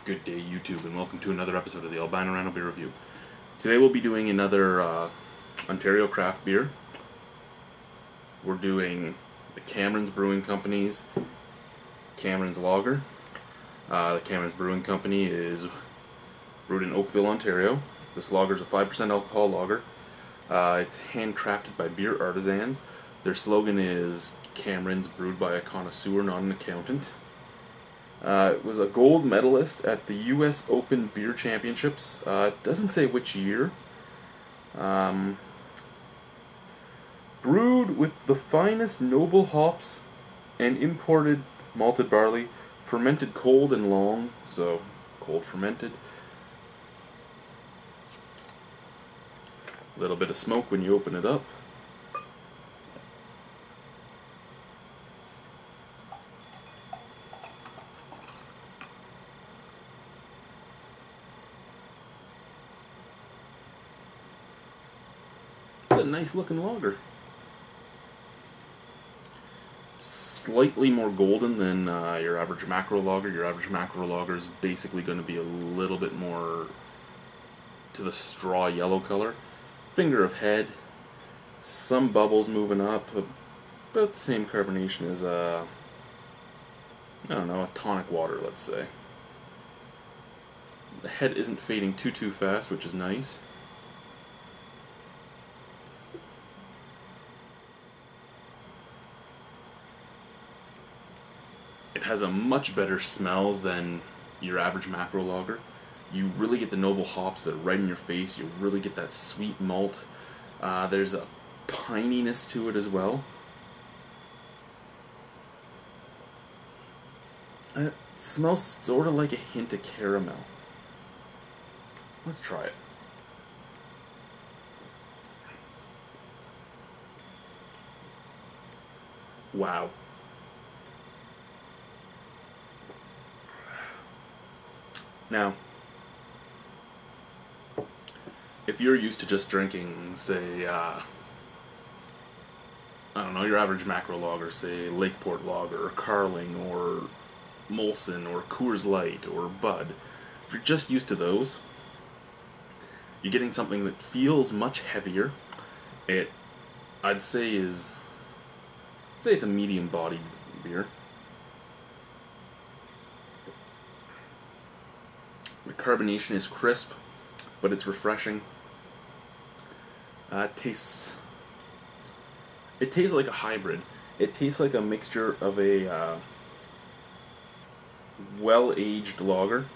Good day, YouTube, and welcome to another episode of the Albino Rhino Beer Review. Today we'll be doing another Ontario craft beer. We're doing the Cameron's Brewing Company's Cameron's Lager. The Cameron's Brewing Company is brewed in Oakville, Ontario. This lager is a 5% alcohol lager. It's handcrafted by beer artisans. Their slogan is Cameron's brewed by a connoisseur, not an accountant. It was a gold medalist at the U.S. Open Beer Championships. It doesn't say which year. Brewed with the finest noble hops and imported malted barley, fermented cold and long, so cold fermented. A little bit of smoke when you open it up. A nice looking lager. Slightly more golden than your average macro lager. Your average macro lager is basically going to be a little bit more to the straw yellow color. Finger of head, some bubbles moving up, about the same carbonation as I don't know, a tonic water, let's say. The head isn't fading too fast, which is nice. It has a much better smell than your average macro lager. You really get the noble hops that are right in your face. You really get that sweet malt. There's a pininess to it as well. It smells sort of like a hint of caramel. Let's try it. Wow. Now, if you're used to just drinking, say, I don't know, your average macro lager, say Lakeport Lager, or Carling, or Molson, or Coors Light, or Bud, if you're just used to those, you're getting something that feels much heavier. I'd say it's a medium-bodied beer. The carbonation is crisp, but it's refreshing. It tastes like a hybrid. It tastes like a mixture of a well-aged lager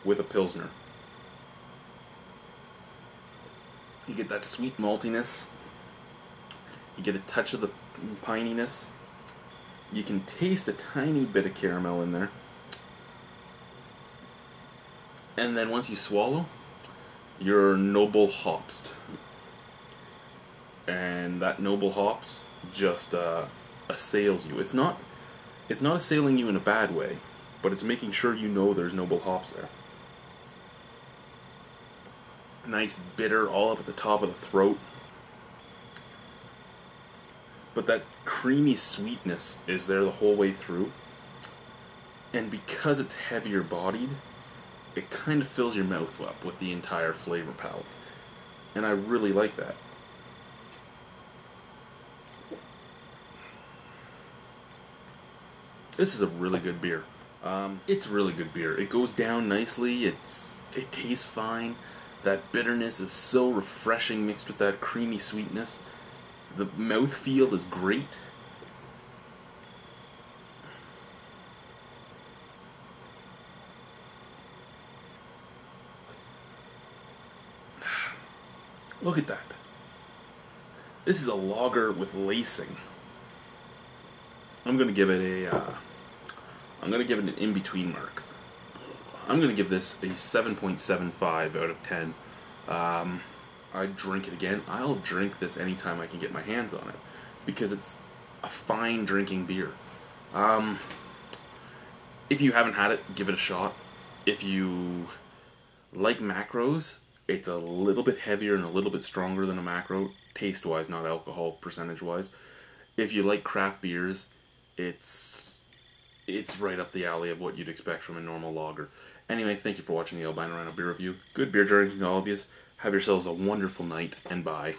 with a pilsner. You get that sweet maltiness. You get a touch of the pininess. You can taste a tiny bit of caramel in there. And then once you swallow, you're noble hopsed. And that noble hops just assails you. It's not assailing you in a bad way, but it's making sure you know there's noble hops there. Nice bitter all up at the top of the throat. But that creamy sweetness is there the whole way through. And because it's heavier bodied, it kind of fills your mouth up with the entire flavor palette. And I really like that. This is a really good beer. It's really good beer. It goes down nicely. It tastes fine. That bitterness is so refreshing mixed with that creamy sweetness. The mouthfeel is great. Look at that. This is a lager with lacing. I'm gonna give it an in-between mark. I'm gonna give this a 7.75 out of 10. I'd drink it again. I'll drink this anytime I can get my hands on it because it's a fine drinking beer. If you haven't had it, give it a shot. If you like macros, it's a little bit heavier and a little bit stronger than a macro, taste-wise, not alcohol percentage-wise. If you like craft beers, it's it's right up the alley of what you'd expect from a normal lager. Anyway, thank you for watching the Albino Rhino beer review. Good beer drinking to all of you. Have yourselves a wonderful night, and bye.